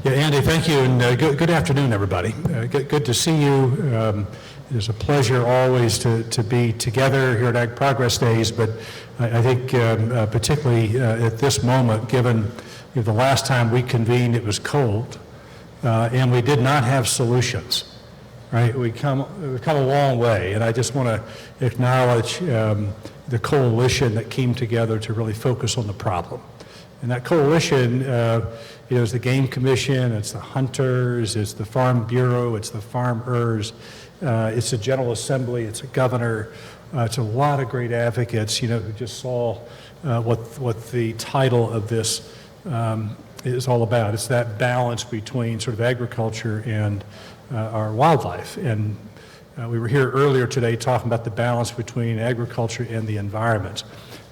Yeah, Andy, thank you, and good afternoon, everybody. Good to see you. It is a pleasure always to be together here at Ag Progress Days, but I think particularly at this moment, given the last time we convened, it was cold, and we did not have solutions. Right, we've come a long way, and I just want to acknowledge the coalition that came together to really focus on the problem. And that coalition is the Game Commission, it's the hunters, it's the Farm Bureau, it's the farmers, it's the General Assembly, it's a governor, it's a lot of great advocates, who just saw what the title of this is all about. It's that balance between sort of agriculture and our wildlife. And we were here earlier today talking about the balance between agriculture and the environment.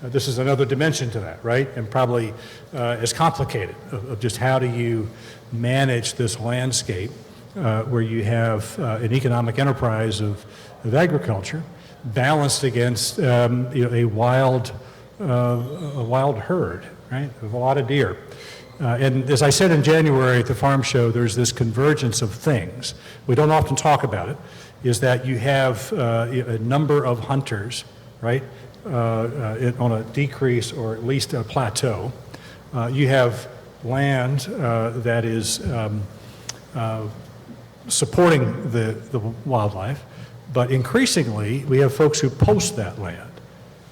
This is another dimension to that, right? And probably as complicated of just how do you manage this landscape where you have an economic enterprise of agriculture balanced against a wild herd, right, of a lot of deer. And as I said in January at the farm show, there's this convergence of things. We don't often talk about it, is that you have a number of hunters, right, on a decrease or at least a plateau. You have land that is supporting the wildlife, but increasingly we have folks who post that land,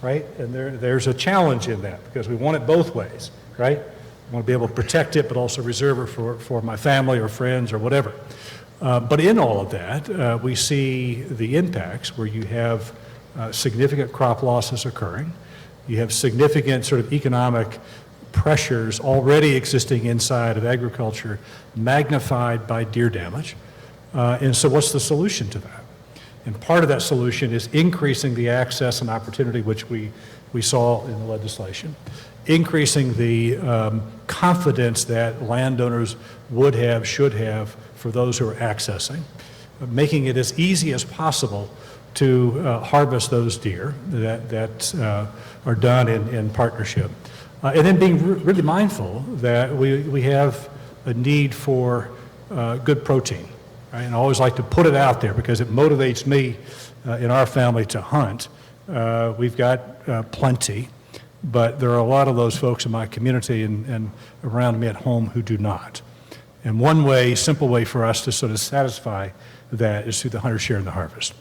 right? And there's a challenge in that because we want it both ways, right? I want to be able to protect it, but also reserve it for my family or friends or whatever. But in all of that, we see the impacts where you have significant crop losses occurring. You have significant sort of economic pressures already existing inside of agriculture, magnified by deer damage. And so what's the solution to that? And part of that solution is increasing the access and opportunity, which we saw in the legislation, increasing the confidence that landowners would have, should have, for those who are accessing, making it as easy as possible to harvest those deer that are done in partnership. And then being really mindful that we have a need for good protein. Right? And I always like to put it out there because it motivates me in our family to hunt. We've got plenty, but there are a lot of those folks in my community and around me at home who do not. And one way, simple way for us to sort of satisfy that is through the hunter share and the harvest.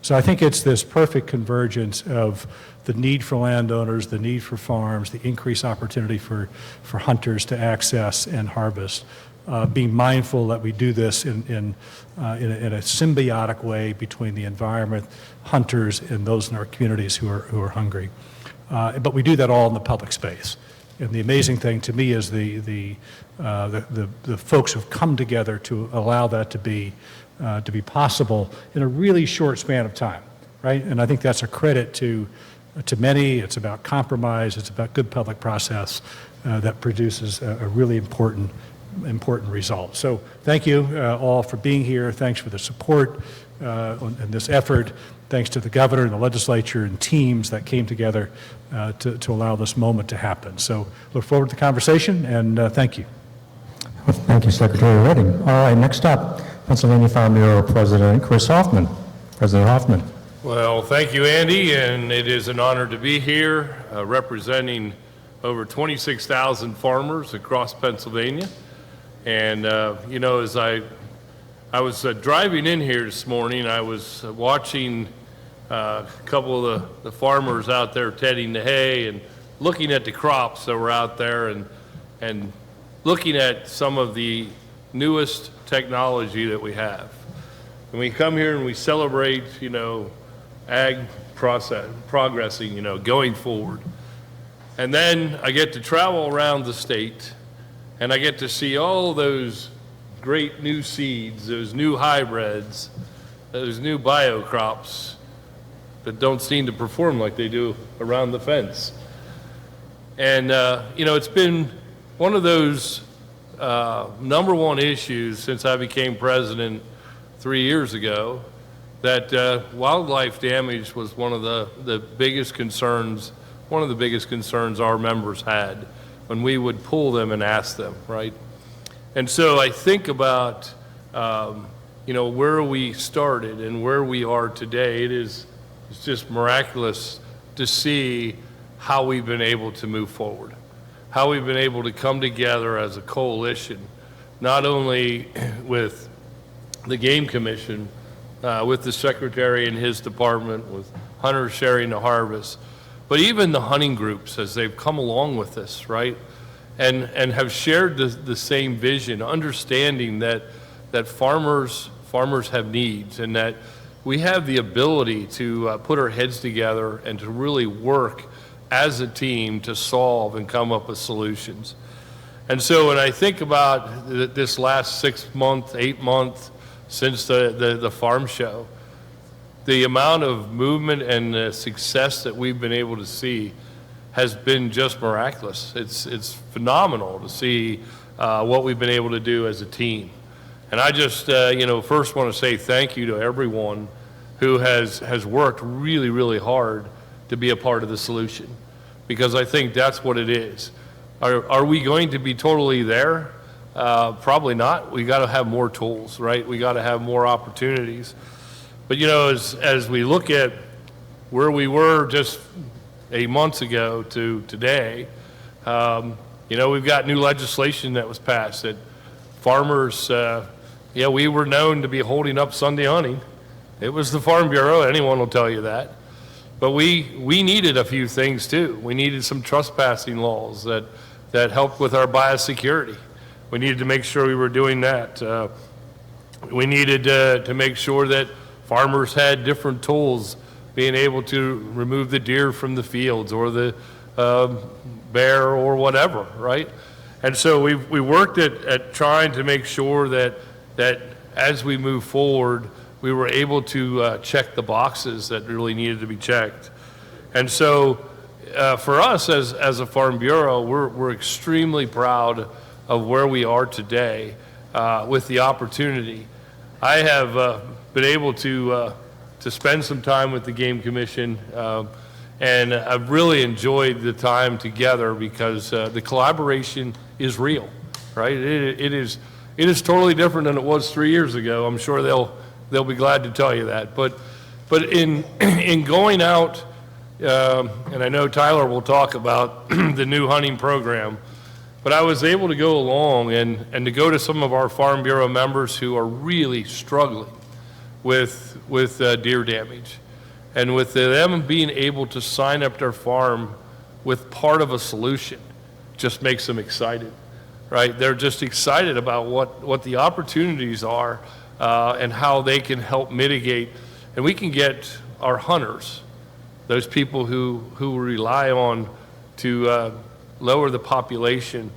So I think it's this perfect convergence of the need for landowners, the need for farms, the increased opportunity for hunters to access and harvest, being mindful that we do this in a symbiotic way between the environment, hunters, and those in our communities who are hungry. But we do that all in the public space. And the amazing thing to me is the folks who've come together to allow that to be possible in a really short span of time, right? And I think that's a credit to many. It's about compromise. It's about good public process that produces a really important result. So thank you all for being here. Thanks for the support in this effort. Thanks to the governor and the legislature and teams that came together to allow this moment to happen. So look forward to the conversation, and thank you. Well, thank you, Secretary Redding. All right, next up, Pennsylvania Farm Bureau President Chris Hoffman. President Hoffman. Well, thank you, Andy, and it is an honor to be here representing over 26,000 farmers across Pennsylvania. And, as I was driving in here this morning, I was watching a couple of the farmers out there tending the hay and looking at the crops that were out there and looking at some of the newest technology that we have. And we come here and we celebrate, ag progressing, going forward. And then I get to travel around the state and I get to see all those great new seeds, those new hybrids, those new bio crops that don't seem to perform like they do around the fence. And, it's been one of those number one issues since I became president 3 years ago, that wildlife damage was one of the biggest concerns our members had when we would pull them and ask them, right? And so I think about, where we started and where we are today. It's just miraculous to see how we've been able to move forward, how we've been able to come together as a coalition, not only with the Game Commission, with the Secretary and his department, with Hunters Sharing the Harvest, but even the hunting groups as they've come along with this, right? And have shared the same vision, understanding that farmers have needs, and that we have the ability to put our heads together and to really work as a team to solve and come up with solutions. And so when I think about this last 6 months, 8 months since the farm show, the amount of movement and the success that we've been able to see has been just miraculous. It's phenomenal to see what we've been able to do as a team. And I just, first want to say thank you to everyone who has worked really, really hard to be a part of the solution, because I think that's what it is. Are we going to be totally there? Probably not. We got to have more tools, right? We got to have more opportunities. But as we look at where we were just 8 months ago to today, we've got new legislation that was passed that farmers, we were known to be holding up Sunday hunting. It was the Farm Bureau, anyone will tell you that. But we needed a few things too. We needed some trespassing laws that helped with our biosecurity. We needed to make sure we were doing that. We needed to make sure that farmers had different tools, being able to remove the deer from the fields or the bear or whatever, right? And so we worked at trying to make sure that as we move forward, we were able to check the boxes that really needed to be checked. And so for us as a Farm Bureau, we're extremely proud of where we are today with the opportunity. I have been able to spend some time with the Game Commission, and I've really enjoyed the time together because the collaboration is real, right? It is totally different than it was 3 years ago. I'm sure they'll be glad to tell you that. But in going out, and I know Tyler will talk about the new hunting program, but I was able to go along and to go to some of our Farm Bureau members who are really struggling with deer damage, and with them being able to sign up their farm with part of a solution just makes them excited, right? They're just excited about what the opportunities are and how they can help mitigate, and we can get our hunters, those people who rely on to lower the population,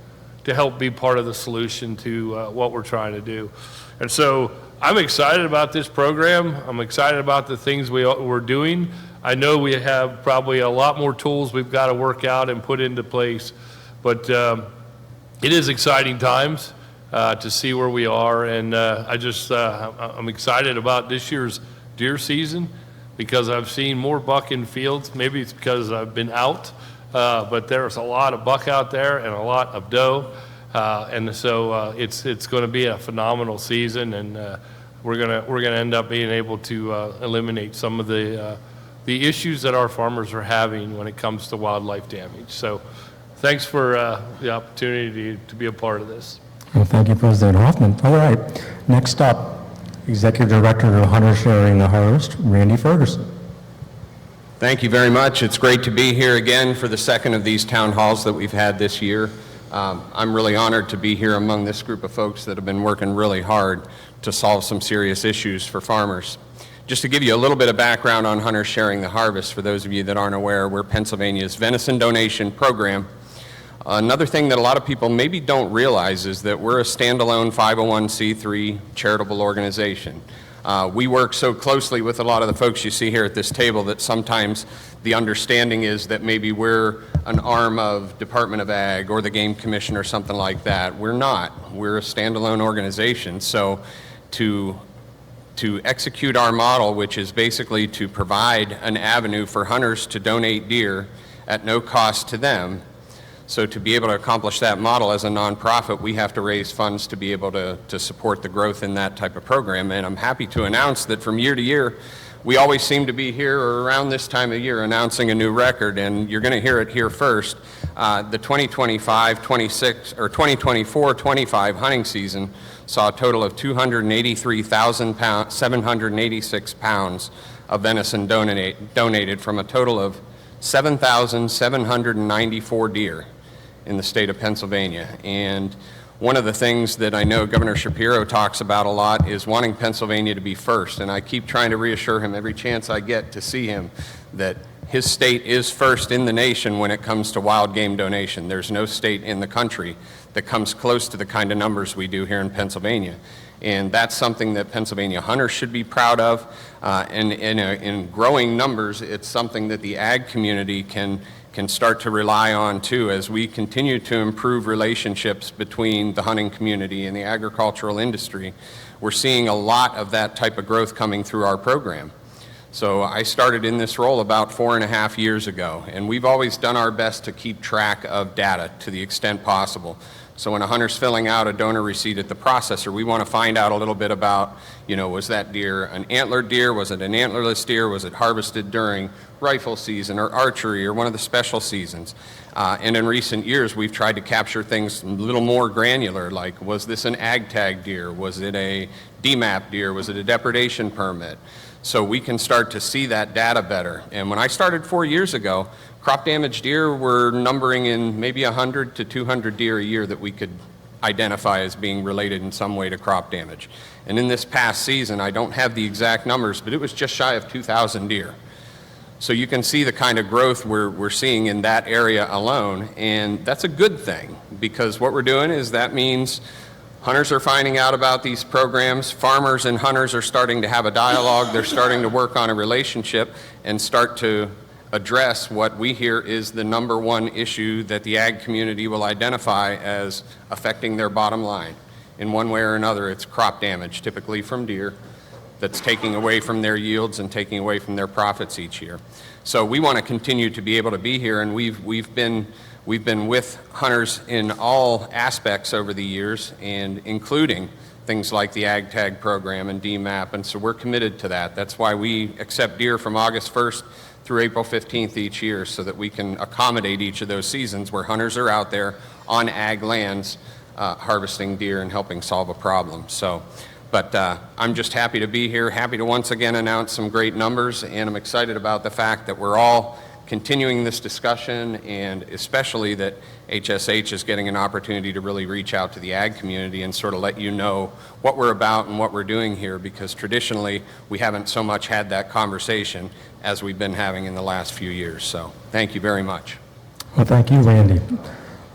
to help be part of the solution to what we're trying to do. And so I'm excited about this program. I'm excited about the things we're doing. I know we have probably a lot more tools we've got to work out and put into place, but it is exciting times to see where we are. And I'm excited about this year's deer season because I've seen more buck in fields. Maybe it's because I've been out, but there's a lot of buck out there and a lot of doe. And so it's going to be a phenomenal season, and we're gonna end up being able to eliminate some of the issues that our farmers are having when it comes to wildlife damage. So thanks for the opportunity to be a part of this. Well, thank you, President Hoffman. All right, next up, Executive Director of Hunters Sharing the Harvest, Randy Ferguson. Thank you very much. It's great to be here again for the second of these town halls that we've had this year. I'm really honored to be here among this group of folks that have been working really hard to solve some serious issues for farmers. Just to give you a little bit of background on Hunters Sharing the Harvest, for those of you that aren't aware, we're Pennsylvania's venison donation program. Another thing that a lot of people maybe don't realize is that we're a standalone 501c3 charitable organization. We work so closely with a lot of the folks you see here at this table that sometimes the understanding is that maybe we're an arm of Department of Ag or the Game Commission or something like that. We're not. We're a standalone organization. So to execute our model, which is basically to provide an avenue for hunters to donate deer at no cost to them, So to be able to accomplish that model as a nonprofit, we have to raise funds to be able to support the growth in that type of program. And I'm happy to announce that from year to year, we always seem to be here or around this time of year announcing a new record, and you're going to hear it here first. The 2025-26 or 2024-25 hunting season saw a total of 283,786 pounds of venison donated from a total of 7,794 deer in the state of Pennsylvania. And one of the things that I know Governor Shapiro talks about a lot is wanting Pennsylvania to be first, and I keep trying to reassure him every chance I get to see him that his state is first in the nation when it comes to wild game donation. There's no state in the country that comes close to the kind of numbers we do here in Pennsylvania. And that's something that Pennsylvania hunters should be proud of. And in growing numbers, it's something that the ag community can start to rely on too as we continue to improve relationships between the hunting community and the agricultural industry. We're seeing a lot of that type of growth coming through our program. So I started in this role about 4.5 years ago, and we've always done our best to keep track of data to the extent possible. So when a hunter's filling out a donor receipt at the processor, we want to find out a little bit about, was that deer an antlered deer? Was it an antlerless deer? Was it harvested during rifle season or archery or one of the special seasons? And in recent years, we've tried to capture things a little more granular, like was this an ag tag deer? Was it a DMAP deer? Was it a depredation permit? So we can start to see that data better. And when I started 4 years ago, crop damage deer were numbering in maybe 100 to 200 deer a year that we could identify as being related in some way to crop damage. And in this past season, I don't have the exact numbers, but it was just shy of 2,000 deer. So you can see the kind of growth we're seeing in that area alone, and that's a good thing, because what we're doing is that means hunters are finding out about these programs, farmers and hunters are starting to have a dialogue, they're starting to work on a relationship and start to address what we hear is the number one issue that the ag community will identify as affecting their bottom line. In one way or another, it's crop damage, typically from deer, that's taking away from their yields and taking away from their profits each year. So we want to continue to be able to be here, and we've been with hunters in all aspects over the years, and including things like the Ag Tag program and DMAP, and so we're committed to that. That's why we accept deer from August 1st through April 15th each year, so that we can accommodate each of those seasons where hunters are out there on ag lands harvesting deer and helping solve a problem. But I'm just happy to be here, happy to once again announce some great numbers, and I'm excited about the fact that we're all continuing this discussion, and especially that HSH is getting an opportunity to really reach out to the ag community and sort of let you know what we're about and what we're doing here, because traditionally we haven't so much had that conversation as we've been having in the last few years. So thank you very much. Well, thank you, Randy.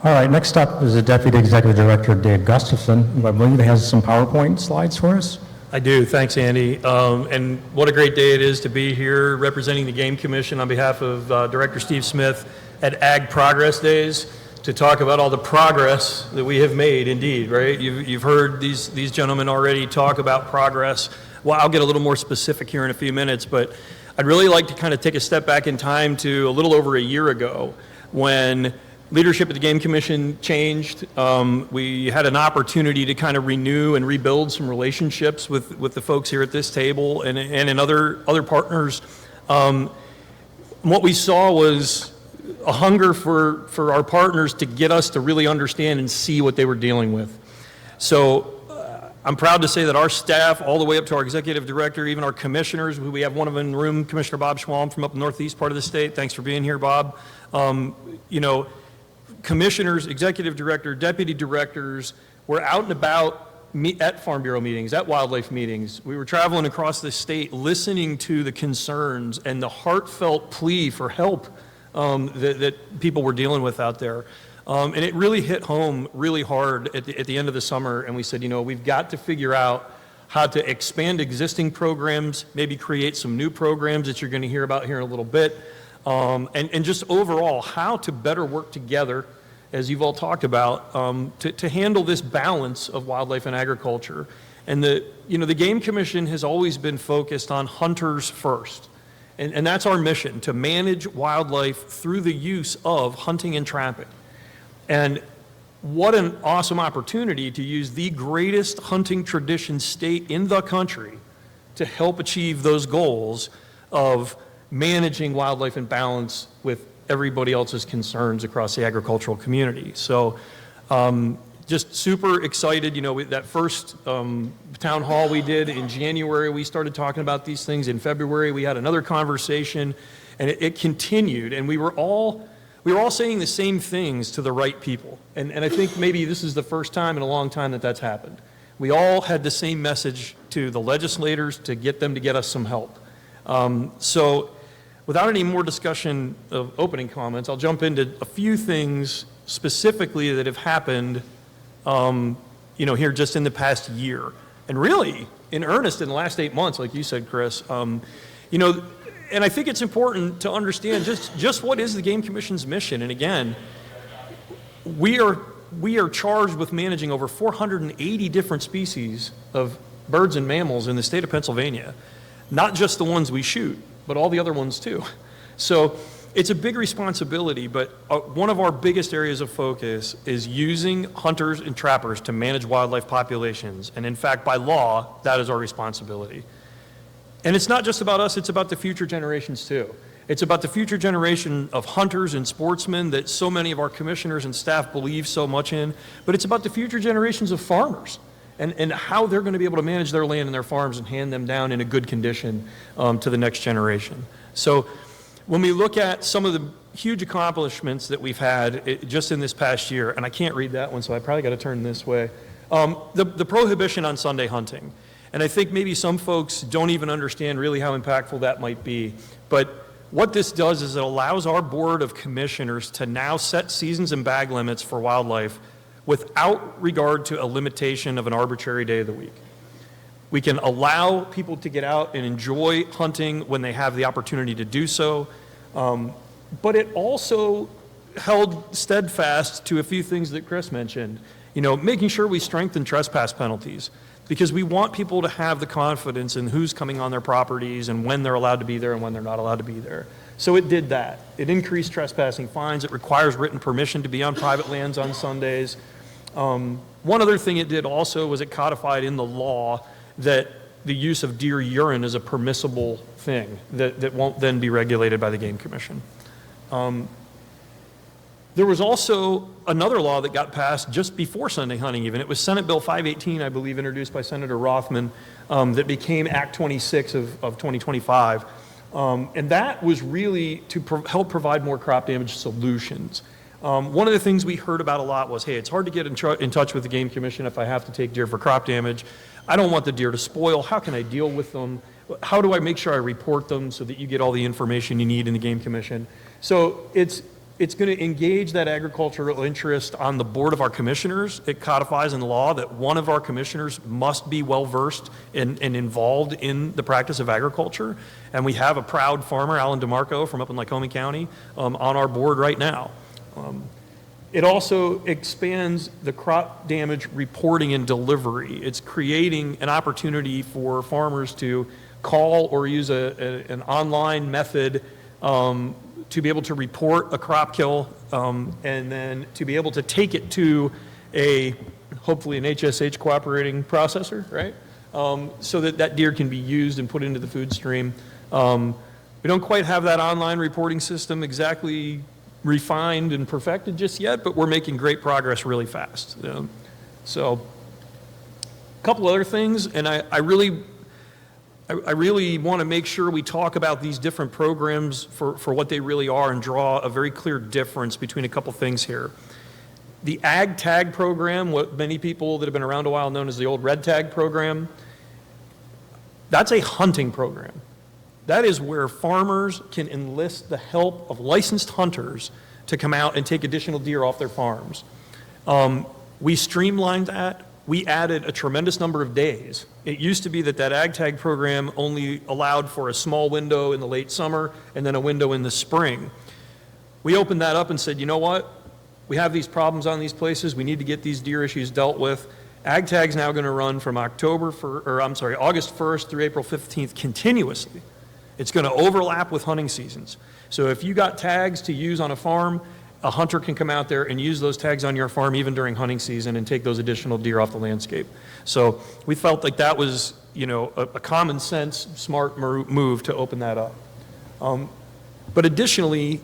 All right, next up is the Deputy Executive Director, Dave Gustafson, who I believe has some PowerPoint slides for us. I do. Thanks, Andy. And what a great day it is to be here representing the Game Commission on behalf of Director Steve Smith at Ag Progress Days to talk about all the progress that we have made, indeed, right? You've heard these gentlemen already talk about progress. Well, I'll get a little more specific here in a few minutes, but I'd really like to kind of take a step back in time to a little over a year ago when leadership at the Game Commission changed. We had an opportunity to kind of renew and rebuild some relationships with the folks here at this table and in other partners. What we saw was a hunger for our partners to get us to really understand and see what they were dealing with. So I'm proud to say that our staff, all the way up to our executive director, even our commissioners, we have one of them in the room, Commissioner Bob Schwalm from up the northeast part of the state. Thanks for being here, Bob. Commissioners, executive director, deputy directors were out and about at Farm Bureau meetings, at wildlife meetings. We were traveling across the state listening to the concerns and the heartfelt plea for help that people were dealing with out there. And it really hit home really hard at the end of the summer, and we said, we've got to figure out how to expand existing programs, maybe create some new programs that you're going to hear about here in a little bit, and just overall how to better work together, as you've all talked about, to handle this balance of wildlife and agriculture. And the Game Commission has always been focused on hunters first. And that's our mission, to manage wildlife through the use of hunting and trapping. And what an awesome opportunity to use the greatest hunting tradition state in the country to help achieve those goals of managing wildlife in balance with everybody else's concerns across the agricultural community. So just super excited, that first town hall we did in January, we started talking about these things. In February, we had another conversation, and it continued, and we were all saying the same things to the right people. And I think maybe this is the first time in a long time that that's happened. We all had the same message to the legislators to get them to get us some help. So without any more discussion of opening comments, I'll jump into a few things specifically that have happened, here just in the past year. And really, in earnest, in the last 8 months, like you said, Chris, and I think it's important to understand just what is the Game Commission's mission. And again, we are charged with managing over 480 different species of birds and mammals in the state of Pennsylvania, not just the ones we shoot, but all the other ones too. So it's a big responsibility, but one of our biggest areas of focus is using hunters and trappers to manage wildlife populations. And in fact, by law, that is our responsibility. And it's not just about us, it's about the future generations too. It's about the future generation of hunters and sportsmen that so many of our commissioners and staff believe so much in, but it's about the future generations of farmers and how they're going to be able to manage their land and their farms and hand them down in a good condition to the next generation. So when we look at some of the huge accomplishments that we've had just in this past year, and I can't read that one, so I probably got to turn this way, the prohibition on Sunday hunting. And I think maybe some folks don't even understand really how impactful that might be. But what this does is it allows our board of commissioners to now set seasons and bag limits for wildlife without regard to a limitation of an arbitrary day of the week. We can allow people to get out and enjoy hunting when they have the opportunity to do so. But it also held steadfast to a few things that Chris mentioned. Making sure we strengthen trespass penalties, because we want people to have the confidence in who's coming on their properties and when they're allowed to be there and when they're not allowed to be there. So it did that. It increased trespassing fines. It requires written permission to be on private lands on Sundays. One other thing it did also was it codified in the law that the use of deer urine is a permissible thing that won't then be regulated by the Game Commission. There was also another law that got passed just before Sunday hunting even. It was Senate Bill 518, I believe, introduced by Senator Rothman, that became Act 26 of 2025. And that was really to help provide more crop damage solutions. One of the things we heard about a lot was, hey, it's hard to get in touch with the Game Commission if I have to take deer for crop damage. I don't want the deer to spoil. How can I deal with them? How do I make sure I report them so that you get all the information you need in the Game Commission? So it's going to engage that agricultural interest on the board of our commissioners. It codifies in the law that one of our commissioners must be well-versed and involved in the practice of agriculture. And we have a proud farmer, Alan DeMarco, from up in Lycoming County, on our board right now. It also expands the crop damage reporting and delivery. It's creating an opportunity for farmers to call or use an online method to be able to report a crop kill, and then to be able to take it to hopefully an HSH cooperating processor, right? So that deer can be used and put into the food stream. We don't quite have that online reporting system exactly refined and perfected just yet, but we're making great progress really fast. So a couple other things, and I really want to make sure we talk about these different programs for what they really are and draw a very clear difference between a couple things here. The Ag Tag program, what many people that have been around a while known as the old Red Tag program, that's a hunting program. That is where farmers can enlist the help of licensed hunters to come out and take additional deer off their farms. We streamlined that. We added a tremendous number of days. It used to be that Ag Tag program only allowed for a small window in the late summer and then a window in the spring. We opened that up and said, you know what? We have these problems on these places. We need to get these deer issues dealt with. Ag Tag's now going to run from August 1st through April 15th continuously. It's going to overlap with hunting seasons. So if you got tags to use on a farm a hunter can come out there and use those tags on your farm even during hunting season and take those additional deer off the landscape. So we felt like that was, a common sense, smart move to open that up. But additionally,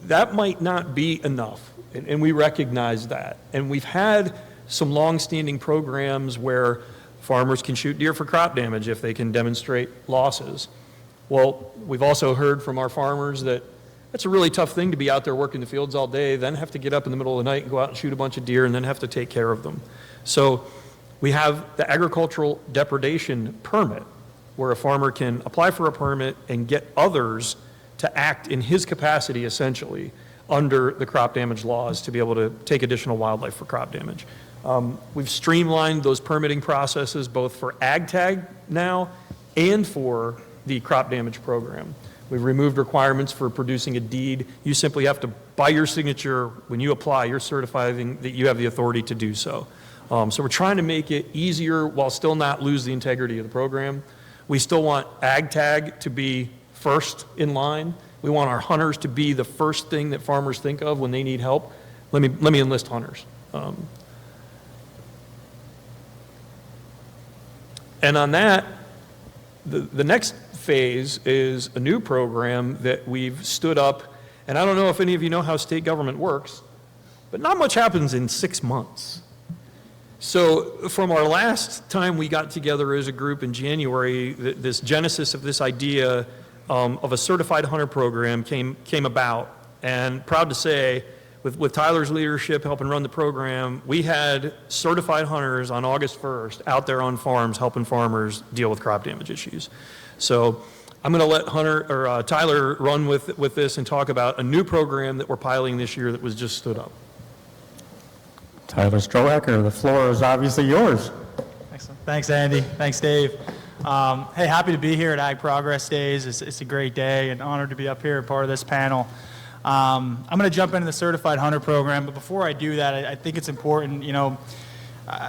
that might not be enough, and we recognize that. And we've had some long-standing programs where farmers can shoot deer for crop damage if they can demonstrate losses. Well, we've also heard from our farmers that it's a really tough thing to be out there working the fields all day, then have to get up in the middle of the night and go out and shoot a bunch of deer, and then have to take care of them. So we have the agricultural depredation permit, where a farmer can apply for a permit and get others to act in his capacity, essentially, under the crop damage laws to be able to take additional wildlife for crop damage. We've streamlined those permitting processes both for ag tag now and for the crop damage program. We've removed requirements for producing a deed. You simply have to, by your signature, when you apply, you're certifying that you have the authority to do so. So we're trying to make it easier while still not lose the integrity of the program. We still want ag tag to be first in line. We want our hunters to be the first thing that farmers think of when they need help. Let me enlist hunters. And on that, the next phase is a new program that we've stood up, and I don't know if any of you know how state government works, but not much happens in 6 months. So from our last time we got together as a group in January, this genesis of this idea of a certified hunter program came about, and proud to say, with Tyler's leadership helping run the program, we had certified hunters on August 1st out there on farms helping farmers deal with crop damage issues. So I'm going to let Tyler run with this and talk about a new program that we're piloting this year that was just stood up. Tyler Strohacker, the floor is obviously yours. Excellent. Thanks, Andy. Thanks, Dave. Hey, happy to be here at Ag Progress Days. It's a great day and honored to be up here and part of this panel. I'm going to jump into the Certified Hunter Program, but before I do that, I think it's important,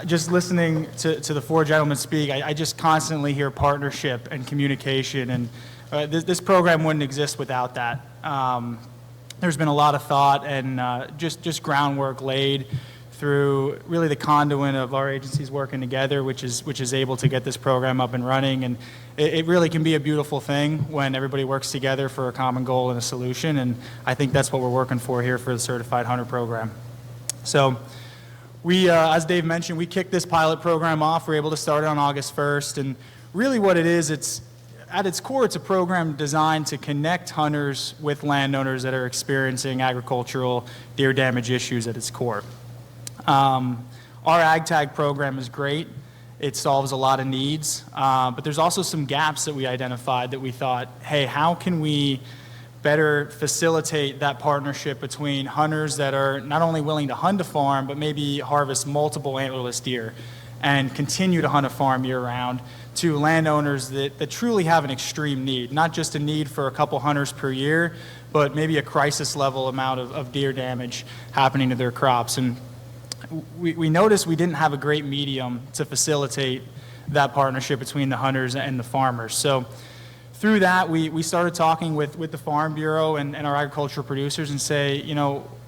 just listening to the four gentlemen speak, I just constantly hear partnership and communication, and this program wouldn't exist without that. There's been a lot of thought and just groundwork laid through really the conduit of our agencies working together, which is able to get this program up and running. And it really can be a beautiful thing when everybody works together for a common goal and a solution. And I think that's what we're working for here for the Certified Hunter Program. So we, as Dave mentioned, we kicked this pilot program off. We're able to start it on August 1st. And really what it is, at its core, it's a program designed to connect hunters with landowners that are experiencing agricultural deer damage issues at its core. Our ag tag program is great. It solves a lot of needs, but there's also some gaps that we identified that we thought, hey, how can we better facilitate that partnership between hunters that are not only willing to hunt a farm, but maybe harvest multiple antlerless deer and continue to hunt a farm year-round, to landowners that truly have an extreme need, not just a need for a couple hunters per year, but maybe a crisis level amount of deer damage happening to their crops. And we noticed we didn't have a great medium to facilitate that partnership between the hunters and the farmers. So through that, we started talking with the Farm Bureau and our agricultural producers and say,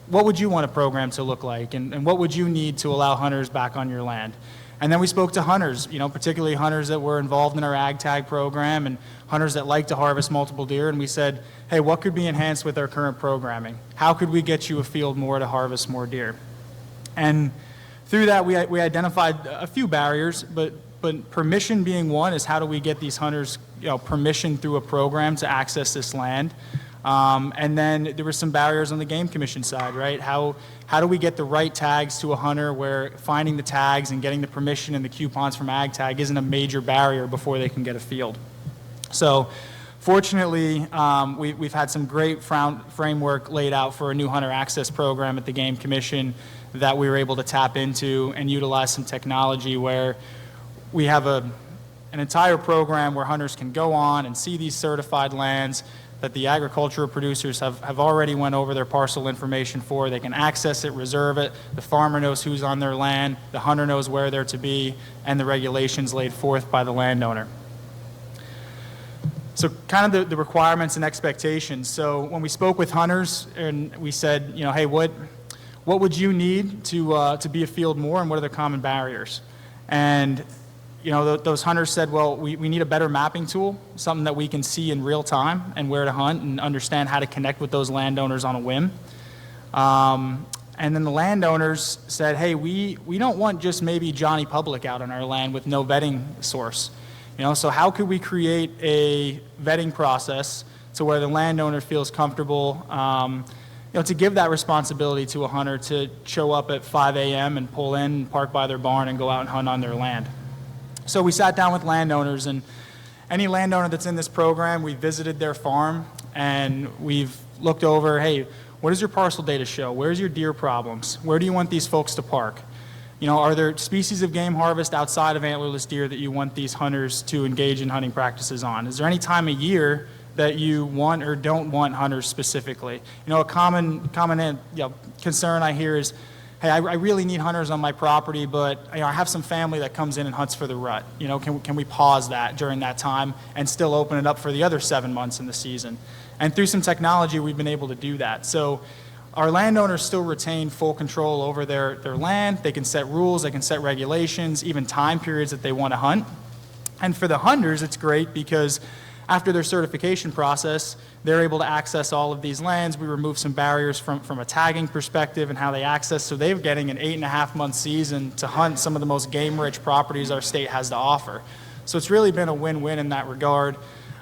what would you want a program to look like? And what would you need to allow hunters back on your land? And then we spoke to hunters, particularly hunters that were involved in our ag tag program and hunters that like to harvest multiple deer. And we said, hey, what could be enhanced with our current programming? How could we get you a field more to harvest more deer? And through that, we identified a few barriers, but permission being one is how do we get these hunters permission through a program to access this land? And then there were some barriers on the Game Commission side, right? How do we get the right tags to a hunter where finding the tags and getting the permission and the coupons from ag tag isn't a major barrier before they can get a field? So fortunately, we've had some great framework laid out for a new hunter access program at the Game Commission that we were able to tap into and utilize some technology where we have an entire program where hunters can go on and see these certified lands that the agricultural producers have already went over their parcel information for. They can access it, reserve it. The farmer knows who's on their land. The hunter knows where they're to be, and the regulations laid forth by the landowner. So kind of the requirements and expectations. So when we spoke with hunters and we said, hey, what would you need to be a field more, and what are the common barriers? And those hunters said, well, we need a better mapping tool, something that we can see in real time and where to hunt and understand how to connect with those landowners on a whim. And then the landowners said, hey, we don't want just maybe Johnny Public out on our land with no vetting source. So how could we create a vetting process to where the landowner feels comfortable, to give that responsibility to a hunter to show up at 5 a.m. and pull in, park by their barn, and go out and hunt on their land. So we sat down with landowners, and any landowner that's in this program, we visited their farm, and we've looked over, hey, what does your parcel data show? Where's your deer problems? Where do you want these folks to park? Are there species of game harvest outside of antlerless deer that you want these hunters to engage in hunting practices on? Is there any time of year that you want or don't want hunters specifically? A common concern I hear is, hey, I really need hunters on my property, but I have some family that comes in and hunts for the rut. Can we pause that during that time and still open it up for the other 7 months in the season? And through some technology, we've been able to do that. So our landowners still retain full control over their land. They can set rules, they can set regulations, even time periods that they want to hunt. And for the hunters, it's great because after their certification process, they're able to access all of these lands. We remove some barriers from a tagging perspective and how they access. So they're getting an 8.5-month season to hunt some of the most game-rich properties our state has to offer. So it's really been a win-win in that regard.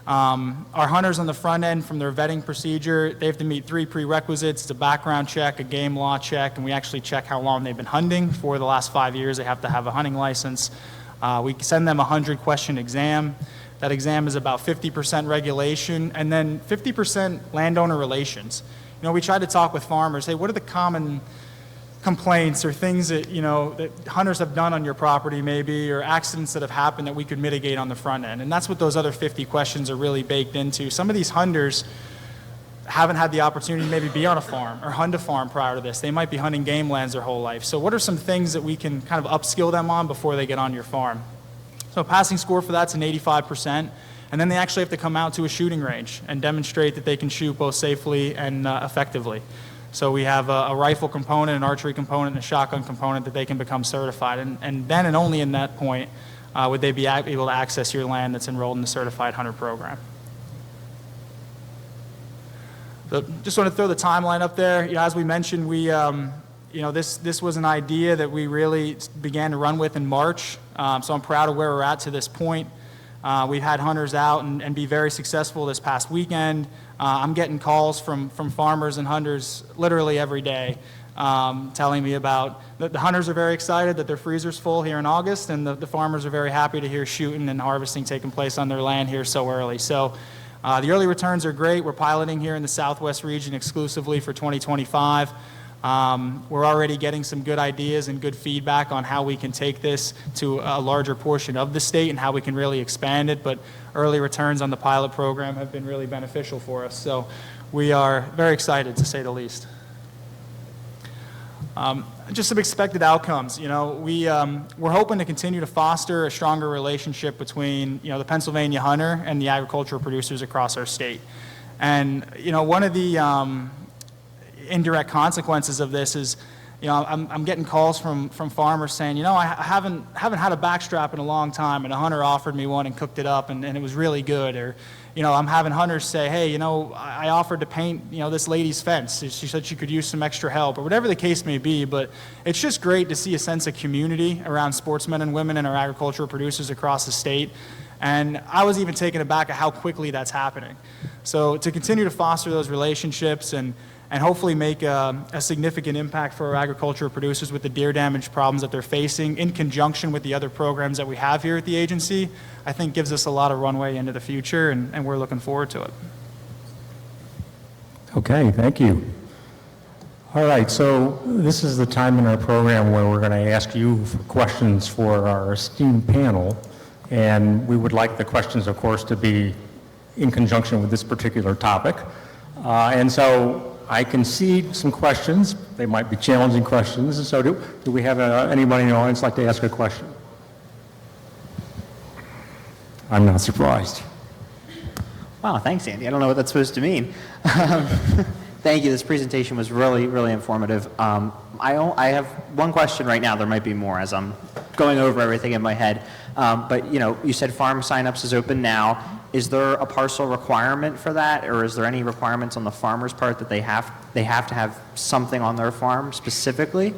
Our hunters on the front end, from their vetting procedure, they have to meet 3 prerequisites. It's a background check, a game law check, and we actually check how long they've been hunting. For the last 5 years, they have to have a hunting license. We send them a 100-question exam. That exam is about 50% regulation and then 50% landowner relations. We try to talk with farmers, hey, what are the common complaints or things that, that hunters have done on your property maybe, or accidents that have happened that we could mitigate on the front end? And that's what those other 50 questions are really baked into. Some of these hunters haven't had the opportunity to maybe be on a farm or hunt a farm prior to this. They might be hunting game lands their whole life. So what are some things that we can kind of upskill them on before they get on your farm? So a passing score for that's an 85%. And then they actually have to come out to a shooting range and demonstrate that they can shoot both safely and effectively. So we have a rifle component, an archery component, and a shotgun component that they can become certified. And then and only in that point would they be able to access your land that's enrolled in the Certified Hunter Program. So just want to throw the timeline up there. As we mentioned, we, this was an idea that we really began to run with in March. So I'm proud of where we're at to this point. We've had hunters out and be very successful this past weekend. I'm getting calls from farmers and hunters literally every day telling me about the hunters are very excited that their freezer's full here in August, and the farmers are very happy to hear shooting and harvesting taking place on their land here so early. So the early returns are great. We're piloting here in the Southwest region exclusively for 2025. We're already getting some good ideas and good feedback on how we can take this to a larger portion of the state and how we can really expand it, but early returns on the pilot program have been really beneficial for us. So we are very excited, to say the least. Just some expected outcomes. We're hoping to continue to foster a stronger relationship between, the Pennsylvania hunter and the agricultural producers across our state. And, one of the indirect consequences of this is, I'm getting calls from farmers saying, I haven't had a backstrap in a long time, and a hunter offered me one and cooked it up, and it was really good. Or, I'm having hunters say, hey, I offered to paint, this lady's fence. She said she could use some extra help, or whatever the case may be. But it's just great to see a sense of community around sportsmen and women and our agricultural producers across the state. And I was even taken aback at how quickly that's happening. So to continue to foster those relationships and hopefully make a significant impact for our agricultural producers with the deer damage problems that they're facing in conjunction with the other programs that we have here at the agency, I think gives us a lot of runway into the future, and we're looking forward to it. Okay, thank you. All right, so this is the time in our program where we're going to ask you for questions for our esteemed panel, and we would like the questions, of course, to be in conjunction with this particular topic. And so I can see some questions. They might be challenging questions. And so do we have anybody in the audience like to ask a question? I'm not surprised. Wow, thanks, Andy. I don't know what that's supposed to mean. Thank you. This presentation was really, really informative. I have one question right now. There might be more as I'm going over everything in my head. But you said farm signups is open now. Is there a parcel requirement for that, or is there any requirements on the farmer's part that they have to have something on their farm specifically?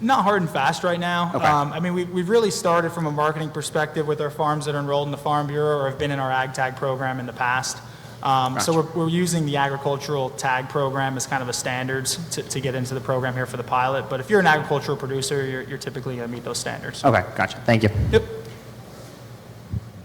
Not hard and fast right now. Okay. I mean, we've really started from a marketing perspective with our farms that are enrolled in the Farm Bureau or have been in our ag tag program in the past. So we're using the agricultural tag program as kind of a standards to get into the program here for the pilot. But if you're an agricultural producer, you're typically going to meet those standards. Okay, gotcha. Thank you. Yep.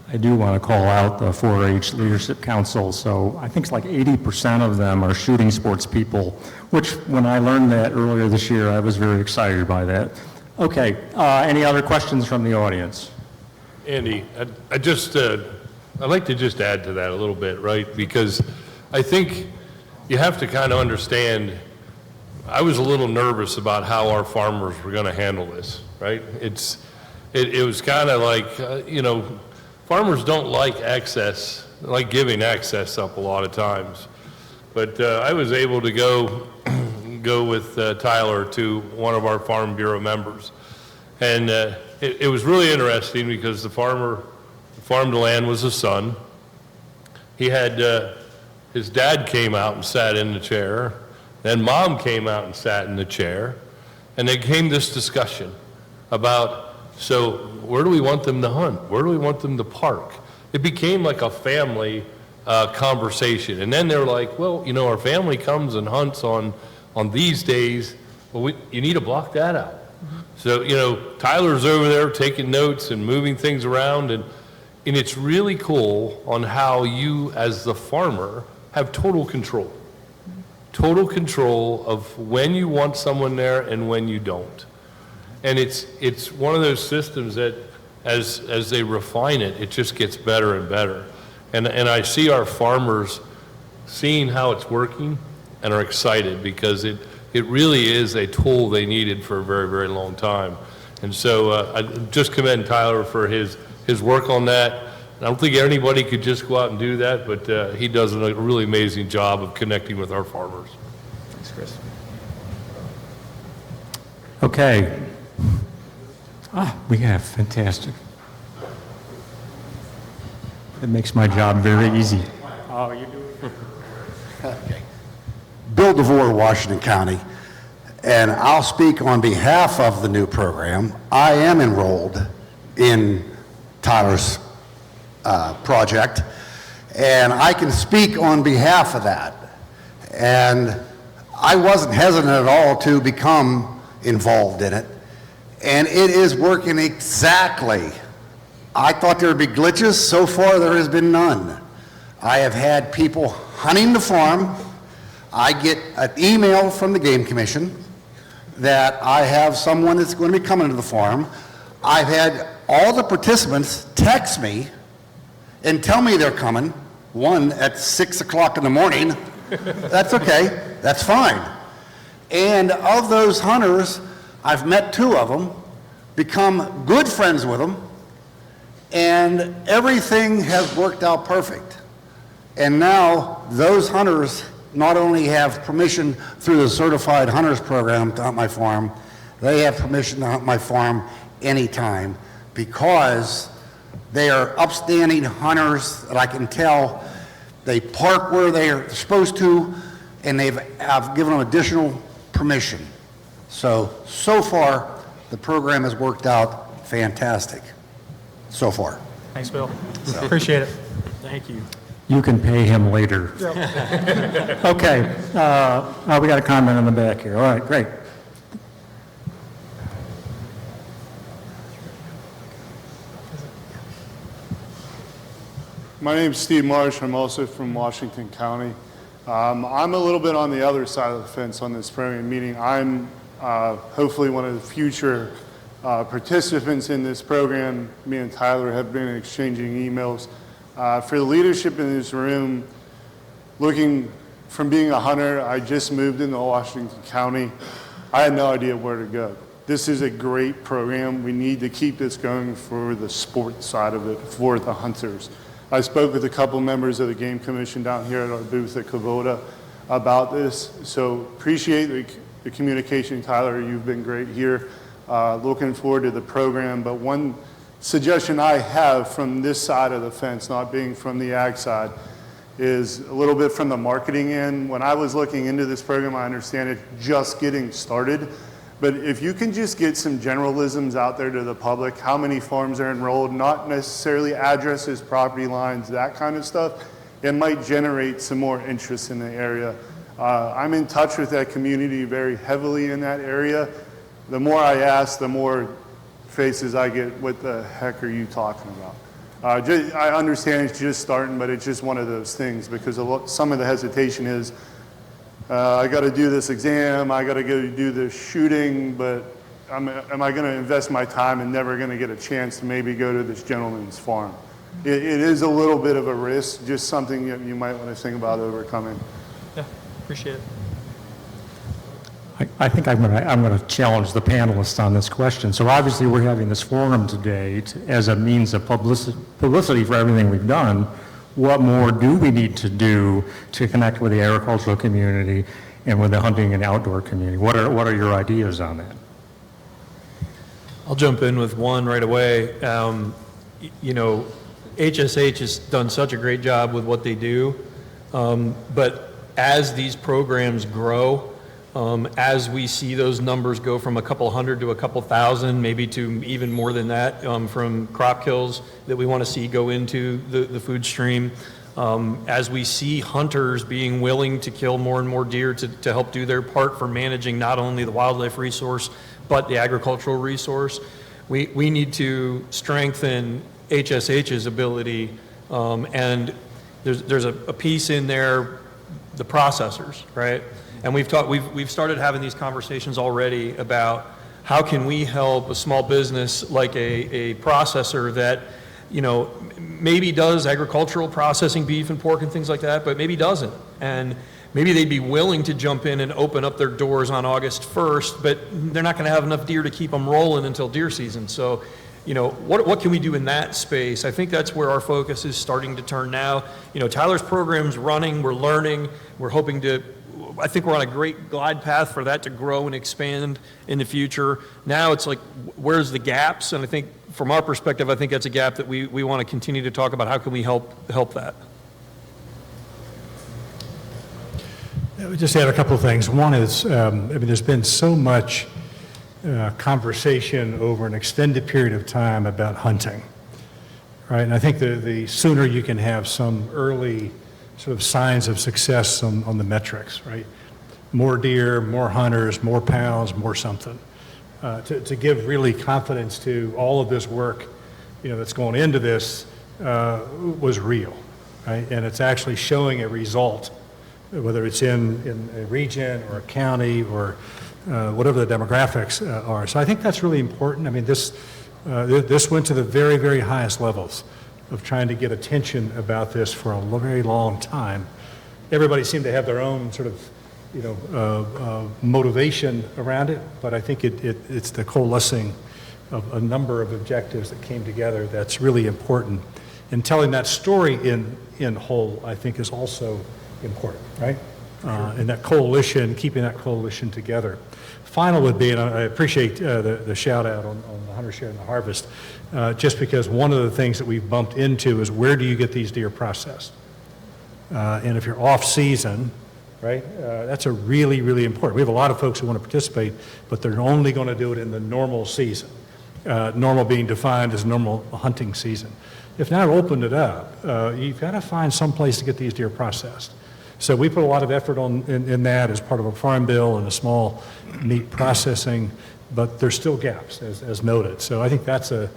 I do want to call out the 4-H Leadership Council. So I think it's like 80% of them are shooting sports people, which when I learned that earlier this year, I was very excited by that. Okay, any other questions from the audience? Andy, I'd like to just add to that a little bit, right? Because I think you have to kind of understand, I was a little nervous about how our farmers were going to handle this, right? It was kind of like, farmers don't like access, like giving access up a lot of times. But I was able to go with Tyler to one of our Farm Bureau members. And it was really interesting because the farm to land was a son. He had, his dad came out and sat in the chair. Then mom came out and sat in the chair. And there came this discussion about, so where do we want them to hunt? Where do we want them to park? It became like a family conversation. And then they're like, well, our family comes and hunts on these days. Well, you need to block that out. So, Tyler's over there taking notes and moving things around. And it's really cool on how you, as the farmer, have total control. Total control of when you want someone there and when you don't. And it's one of those systems that as they refine it, it just gets better and better. And I see our farmers seeing how it's working and are excited because it really is a tool they needed for a very, very long time. And so I just commend Tyler for his work on that. I don't think anybody could just go out and do that, but he does a really amazing job of connecting with our farmers. Thanks, Chris. Okay. We have fantastic. It makes my job very easy. Oh, you do? Okay. Bill DeVore, Washington County, and I'll speak on behalf of the new program. I am enrolled in Tyler's project, and I can speak on behalf of that. And I wasn't hesitant at all to become involved in it, and it is working exactly. I thought there would be glitches. So far, there has been none. I have had people hunting the farm. I get an email from the Game Commission that I have someone that's going to be coming to the farm. I've had all the participants text me and tell me they're coming, one at 6 o'clock in the morning. That's okay, that's fine. And of those hunters, I've met 2 of them, become good friends with them, and everything has worked out perfect. And now those hunters not only have permission through the Certified Hunters Program to hunt my farm, they have permission to hunt my farm anytime because they are upstanding hunters that I can tell. They park where they are supposed to, and I've given them additional permission. So far, the program has worked out fantastic. So far. Thanks, Bill. Appreciate it. Thank you. You can pay him later. Okay, we got a comment in the back here. All right, great. My name's Steve Marsh. I'm also from Washington County. I'm a little bit on the other side of the fence on this program, meaning I'm hopefully one of the future participants in this program. Me and Tyler have been exchanging emails. For the leadership in this room, looking from being a hunter, I just moved into Washington County. I had no idea where to go. This is a great program. We need to keep this going for the sports side of it, for the hunters. I spoke with a couple members of the Game Commission down here at our booth at Kubota about this. So appreciate the communication, Tyler. You've been great here. Looking forward to the program. But one suggestion I have from this side of the fence, not being from the ag side, is a little bit from the marketing end. When I was looking into this program, I understand it's just getting started. But if you can just get some generalisms out there to the public, how many farms are enrolled, not necessarily addresses, property lines, that kind of stuff, it might generate some more interest in the area. I'm in touch with that community very heavily in that area. The more I ask, the more faces I get, what the heck are you talking about? I understand it's just starting, but it's just one of those things because some of the hesitation is, I got to do this exam, I got to go do this shooting, but am I going to invest my time and never going to get a chance to maybe go to this gentleman's farm? It is a little bit of a risk, just something that you might want to think about overcoming. Yeah, appreciate it. I think I'm going to challenge the panelists on this question. So obviously, we're having this forum today as a means of publicity for everything we've done. What more do we need to do to connect with the agricultural community and with the hunting and outdoor community? What are your ideas on that? I'll jump in with one right away. You know, HSH has done such a great job with what they do, but as these programs grow, as we see those numbers go from a couple hundred to a couple thousand, maybe to even more than that, from crop kills that we want to see go into the food stream, as we see hunters being willing to kill more and more deer to help do their part for managing not only the wildlife resource, but the agricultural resource, we need to strengthen HSH's ability, and there's a piece in there, the processors, right? And we've started having these conversations already about how can we help a small business like a processor that, you know, maybe does agricultural processing, beef and pork and things like that, but maybe doesn't. And maybe they'd be willing to jump in and open up their doors on August 1st, but they're not going to have enough deer to keep them rolling until deer season. So, you know, what can we do in that space? I think that's where our focus is starting to turn now. You know, Tyler's program's running, we're learning, we're hoping to, I think we're on a great glide path for that to grow and expand in the future. Now it's like, where's the gaps? And I think from our perspective, I think that's a gap that we want to continue to talk about. How can we help that? I would just add a couple of things. One is, I mean, there's been so much conversation over an extended period of time about hunting, right? And I think the sooner you can have some early sort of signs of success on the metrics, right? More deer, more hunters, more pounds, more something. To give really confidence to all of this work, you know, that's going into this was real, right? And it's actually showing a result, whether it's in a region or a county or whatever the demographics are. So I think that's really important. I mean, this went to the very, very highest levels of trying to get attention about this for a very long time. Everybody seemed to have their own sort of, you know, motivation around it, but I think it's the coalescing of a number of objectives that came together that's really important. And telling that story in whole, I think, is also important, right? And that coalition, keeping that coalition together. Final would be, and I appreciate the shout out on the hunter share and the harvest, just because one of the things that we've bumped into is where do you get these deer processed? And if you're off season, right, that's a really, really important. We have a lot of folks who want to participate, but they're only going to do it in the normal season. Normal being defined as normal hunting season. If now opened it up, you've got to find some place to get these deer processed. So we put a lot of effort in that as part of a farm bill and a small meat processing, but there's still gaps, as noted. So I think that's a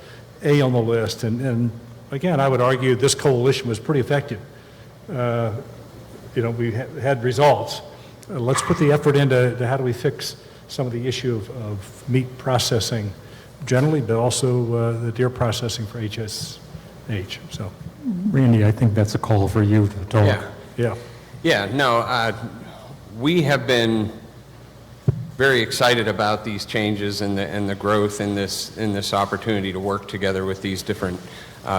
on the list. And again, I would argue this coalition was pretty effective. You know, we had results. Let's put the effort into how do we fix some of the issue of meat processing generally, but also the deer processing for HSH. So, Randy, I think that's a call for you to talk. Yeah. yeah. Yeah, no, we have been very excited about these changes and the growth in this opportunity to work together with these different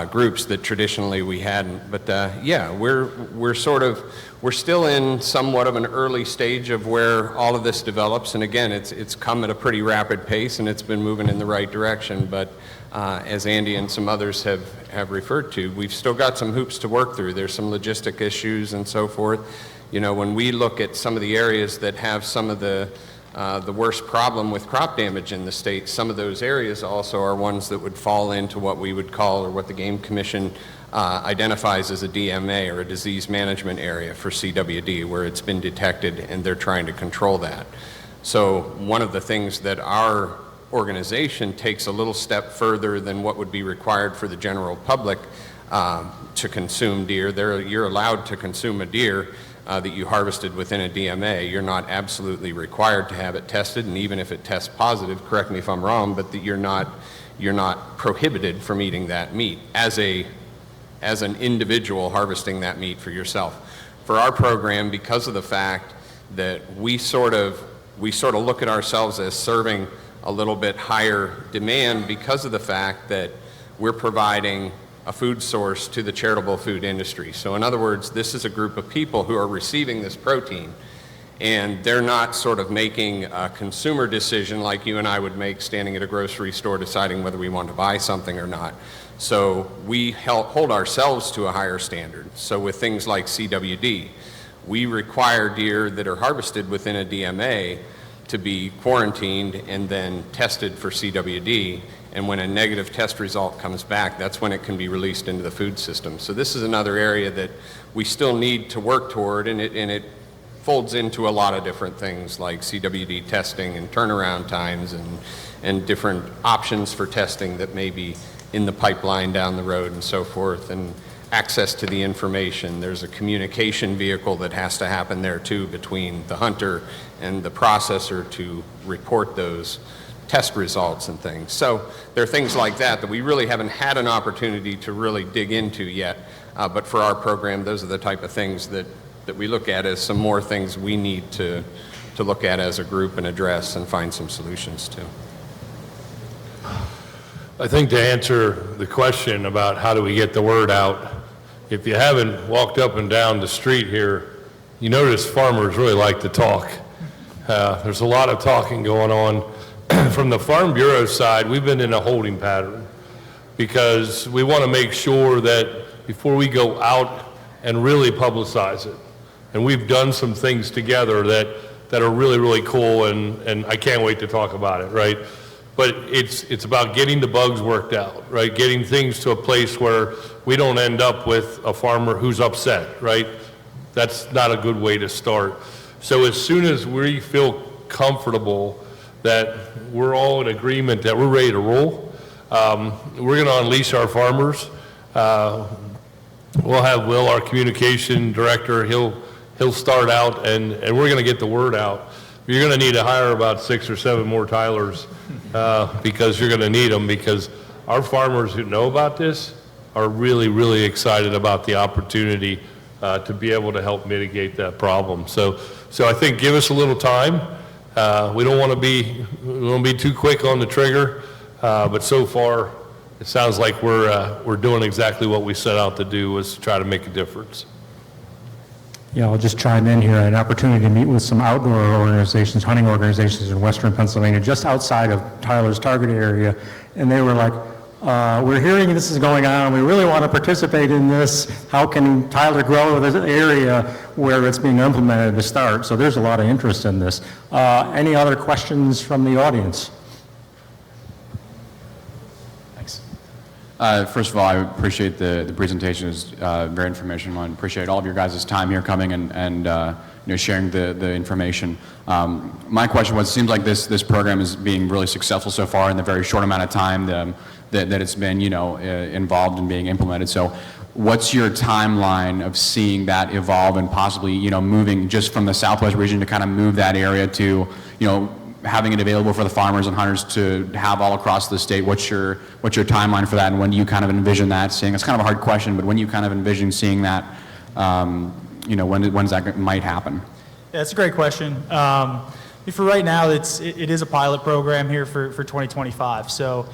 groups that traditionally we hadn't. But yeah, we're still in somewhat of an early stage of where all of this develops. And again, it's come at a pretty rapid pace and it's been moving in the right direction. But as Andy and some others have referred to, we've still got some hoops to work through. There's some logistic issues and so forth. You know, when we look at some of the areas that have some of the worst problem with crop damage in the state, some of those areas also are ones that would fall into what we would call, or what the Game Commission identifies as a DMA, or a disease management area for CWD, where it's been detected and they're trying to control that. So one of the things that our organization takes a little step further than what would be required for the general public to consume deer. You're allowed to consume a deer that you harvested within a DMA. You're not absolutely required to have it tested, and even if it tests positive, correct me if I'm wrong, but that you're not prohibited from eating that meat as an individual harvesting that meat for yourself. For our program, because of the fact that we sort of look at ourselves as serving a little bit higher demand because of the fact that we're providing a food source to the charitable food industry. So in other words, this is a group of people who are receiving this protein, and they're not sort of making a consumer decision like you and I would make standing at a grocery store deciding whether we want to buy something or not. So we hold ourselves to a higher standard. So with things like CWD, we require deer that are harvested within a DMA to be quarantined and then tested for CWD. And when a negative test result comes back, that's when it can be released into the food system. So this is another area that we still need to work toward, and it folds into a lot of different things like CWD testing and turnaround times and different options for testing that may be in the pipeline down the road and so forth, and access to the information. There's a communication vehicle that has to happen there too between the hunter and the processor to report those test results and things. So there are things like that we really haven't had an opportunity to really dig into yet. But for our program, those are the type of things that we look at as some more things we need to look at as a group and address and find some solutions to. I think to answer the question about how do we get the word out, if you haven't walked up and down the street here, you notice farmers really like to talk. There's a lot of talking going on. From the Farm Bureau side, we've been in a holding pattern because we want to make sure that before we go out and really publicize it, and we've done some things together that are really, really cool, and I can't wait to talk about it, right? But it's about getting the bugs worked out, right? Getting things to a place where we don't end up with a farmer who's upset, right? That's not a good way to start. So as soon as we feel comfortable that we're all in agreement that we're ready to roll, we're going to unleash our farmers. We'll have Will, our communication director, he'll start out, and we're going to get the word out. You're going to need to hire about 6 or 7 more Tylers because you're going to need them, because our farmers who know about this are really, really excited about the opportunity to be able to help mitigate that problem. So I think give us a little time. We don't want to be too quick on the trigger, but so far it sounds like we're doing exactly what we set out to do, was to try to make a difference. Yeah, I'll just chime in here. An opportunity to meet with some outdoor organizations, hunting organizations in western Pennsylvania, just outside of Tyler's target area, and they were like, we're hearing this is going on, we really want to participate in this. How can Tyler grow this area where it's being implemented to start? So there's a lot of interest in this. Any other questions from the audience? Thanks. First of all, I appreciate the presentation. It's very informational. I appreciate all of your guys' time here coming and sharing the information. My question was, it seems like this program is being really successful so far in the very short amount of time that it's been, involved in being implemented. So what's your timeline of seeing that evolve and possibly, moving just from the Southwest region to kind of move that area to, having it available for the farmers and hunters to have all across the state? What's your timeline for that, and when do you kind of envision that seeing? It's kind of a hard question, but when you kind of envision seeing that, when's that might happen? Yeah, that's a great question. For right now, it is a pilot program here for 2025. So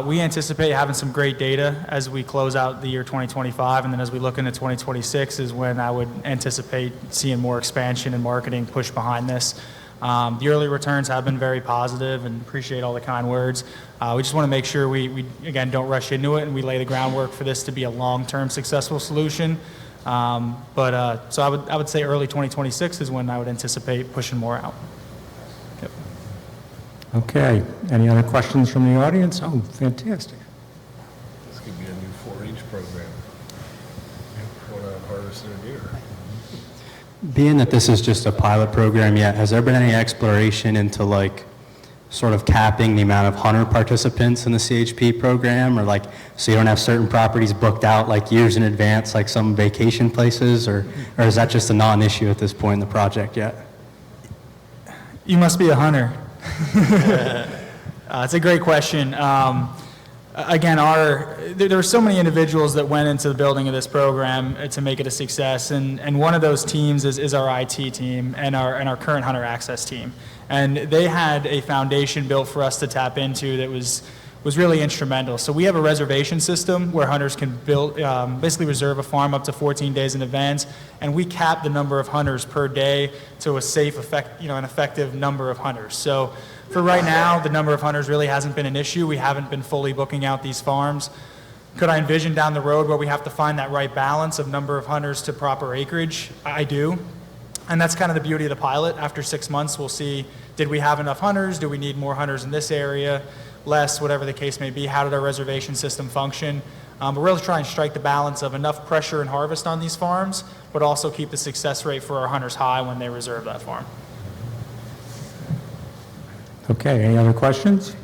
we anticipate having some great data as we close out the year 2025, and then as we look into 2026 is when I would anticipate seeing more expansion and marketing push behind this. The early returns have been very positive, and appreciate all the kind words. We just want to make sure we again, don't rush into it, and we lay the groundwork for this to be a long-term successful solution. So I would say early 2026 is when I would anticipate pushing more out. Yep. Okay, any other questions from the audience? Oh, fantastic. This could be a new 4-H program. Going out harvesting a deer. Being that this is just a pilot program yet, has there been any exploration into like sort of capping the amount of hunter participants in the CHP program, or like so you don't have certain properties booked out like years in advance like some vacation places, or is that just a non-issue at this point in the project yet? You must be a hunter. It's a great question. Again, there are so many individuals that went into the building of this program to make it a success, and one of those teams is our IT team and our current hunter access team. And they had a foundation built for us to tap into that was really instrumental. So we have a reservation system where hunters can basically reserve a farm up to 14 days in advance, and we cap the number of hunters per day to a safe, an effective number of hunters. So for right now, the number of hunters really hasn't been an issue. We haven't been fully booking out these farms. Could I envision down the road where we have to find that right balance of number of hunters to proper acreage? I do. And that's kind of the beauty of the pilot. After 6 months, we'll see, did we have enough hunters? Do we need more hunters in this area? Less, whatever the case may be. How did our reservation system function? But we're really trying to strike the balance of enough pressure and harvest on these farms, but also keep the success rate for our hunters high when they reserve that farm. Okay, any other questions?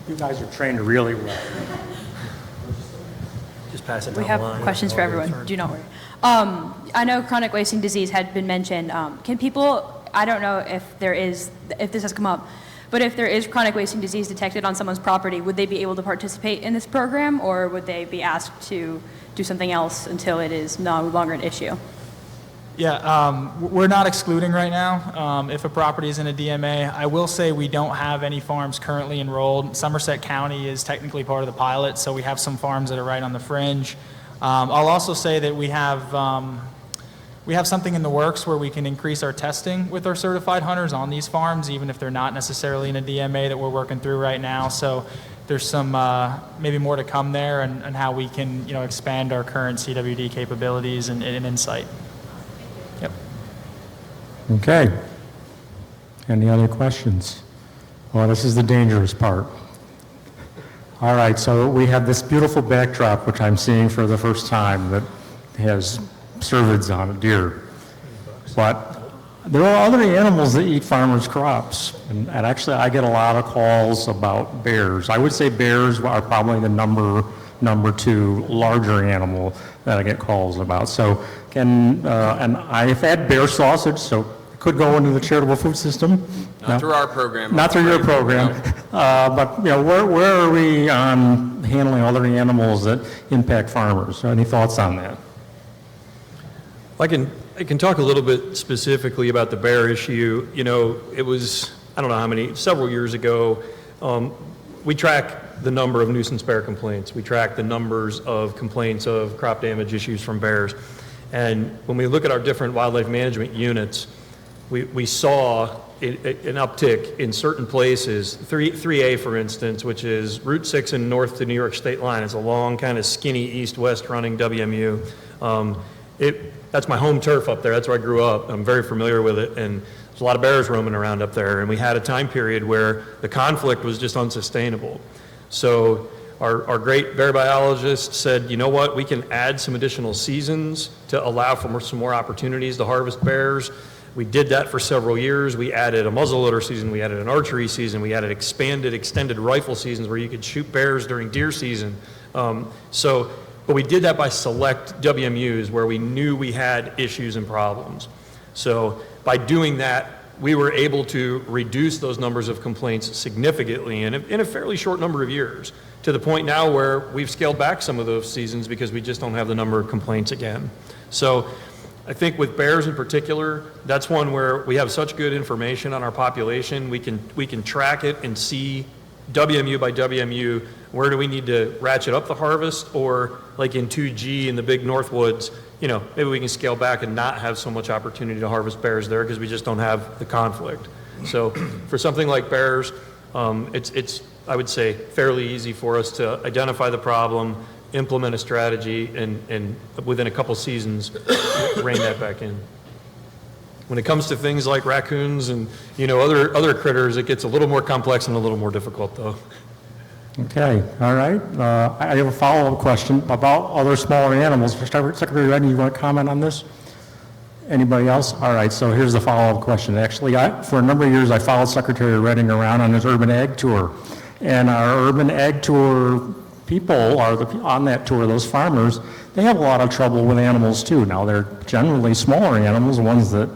You guys are trained really well. Just pass it down We the have line. questions for everyone. Do not worry. I know chronic wasting disease had been mentioned. Can people, I don't know if this has come up, but if there is chronic wasting disease detected on someone's property, would they be able to participate in this program, or would they be asked to do something else until it is no longer an issue? Yeah, we're not excluding right now if a property is in a DMA. I will say we don't have any farms currently enrolled. Somerset County is technically part of the pilot, so we have some farms that are right on the fringe. I'll also say that we have something in the works where we can increase our testing with our certified hunters on these farms, even if they're not necessarily in a DMA, that we're working through right now. So there's some maybe more to come there, and how we can expand our current CWD capabilities and insight. Yep. Okay. Any other questions? Well, this is the dangerous part. All right, so we have this beautiful backdrop, which I'm seeing for the first time, that has cervids on it, deer. But there are other animals that eat farmers' crops, and actually I get a lot of calls about bears. I would say bears are probably the number 2 larger animal that I get calls about. So and I've had bear sausage, so it could go into the charitable food system. Not through our program. Not through your program. But where are we on handling other animals that impact farmers? Any thoughts on that? I can talk a little bit specifically about the bear issue. It was, I don't know how many, several years ago, we track the number of nuisance bear complaints. We track the numbers of complaints of crop damage issues from bears. And when we look at our different wildlife management units, we saw an uptick in certain places. 3A, for instance, which is Route 6 and north to New York state line. It's a long, kind of skinny east-west running WMU. That's my home turf up there. That's where I grew up. I'm very familiar with it, and there's a lot of bears roaming around up there. And we had a time period where the conflict was just unsustainable. So our great bear biologist said, you know what, we can add some additional seasons to allow for some more opportunities to harvest bears. We did that for several years. We added a muzzleloader season, we added an archery season, we added extended rifle seasons where you could shoot bears during deer season. But we did that by select WMUs where we knew we had issues and problems. So by doing that, we were able to reduce those numbers of complaints significantly in a fairly short number of years, to the point now where we've scaled back some of those seasons because we just don't have the number of complaints again. So I think with bears in particular, that's one where we have such good information on our population, we can track it and see WMU by WMU, where do we need to ratchet up the harvest, or like in 2G in the big Northwoods, maybe we can scale back and not have so much opportunity to harvest bears there because we just don't have the conflict. So for something like bears, it's I would say fairly easy for us to identify the problem, implement a strategy, and within a couple seasons rein that back in. When it comes to things like raccoons and other critters, it gets a little more complex and a little more difficult, though. Okay, all right. I have a follow-up question about other smaller animals. Secretary Redden, you want to comment on this? Anybody else? All right, so here's the follow-up question. Actually, for a number of years, I followed Secretary Redden around on his urban ag tour. And our urban ag tour people on that tour, those farmers, they have a lot of trouble with animals too. Now, they're generally smaller animals, ones that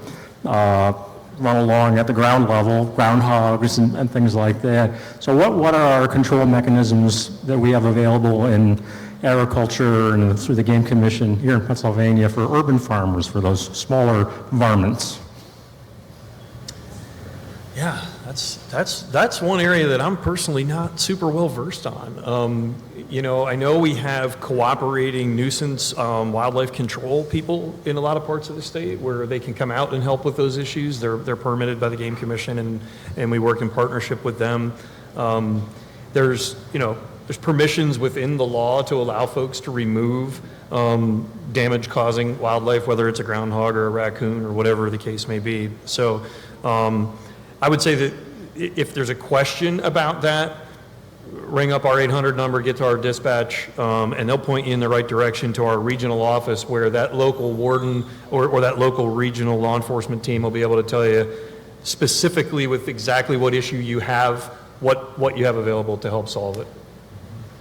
run along at the ground level, groundhogs and things like that. So what are our control mechanisms that we have available in agriculture and through the Game Commission here in Pennsylvania for urban farmers, for those smaller varmints? Yeah, that's one area that I'm personally not super well versed on. I know we have cooperating nuisance wildlife control people in a lot of parts of the state where they can come out and help with those issues. They're permitted by the Game Commission, and we work in partnership with them. There's permissions within the law to allow folks to remove damage-causing wildlife, whether it's a groundhog or a raccoon or whatever the case may be. So I would say that if there's a question about that, ring up our 800 number, get to our dispatch, and they'll point you in the right direction to our regional office where that local warden or that local regional law enforcement team will be able to tell you specifically with exactly what issue you have, what you have available to help solve it.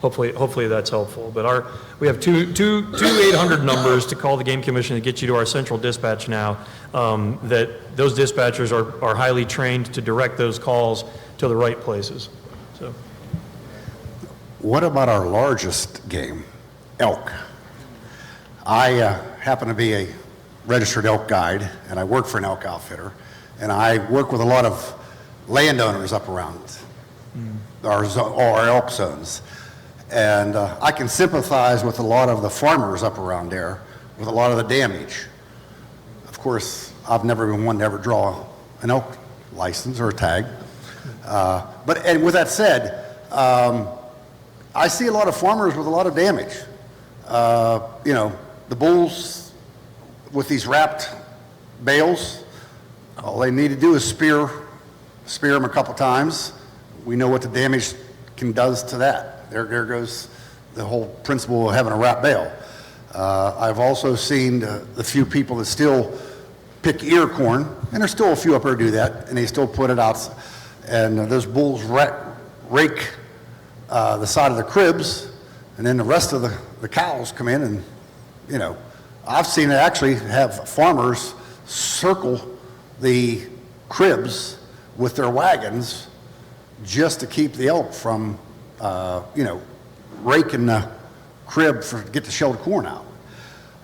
Hopefully that's helpful. But we have two 800 numbers to call the Game Commission to get you to our central dispatch now, that those dispatchers are highly trained to direct those calls to the right places. So. What about our largest game, elk? I happen to be a registered elk guide, and I work for an elk outfitter, and I work with a lot of landowners up around our elk zones. And I can sympathize with a lot of the farmers up around there with a lot of the damage. Of course, I've never been one to ever draw an elk license or a tag. And with that said, I see a lot of farmers with a lot of damage. The bulls with these wrapped bales, all they need to do is spear them a couple times. We know what the damage does to that. There goes the whole principle of having a wrapped bale. I've also seen the few people that still pick ear corn, and there's still a few up there who do that, and they still put it out, and those bulls rake the side of the cribs, and then the rest of the cows come in, and I've seen it actually have farmers circle the cribs with their wagons just to keep the elk from raking the crib to get the shelled corn out.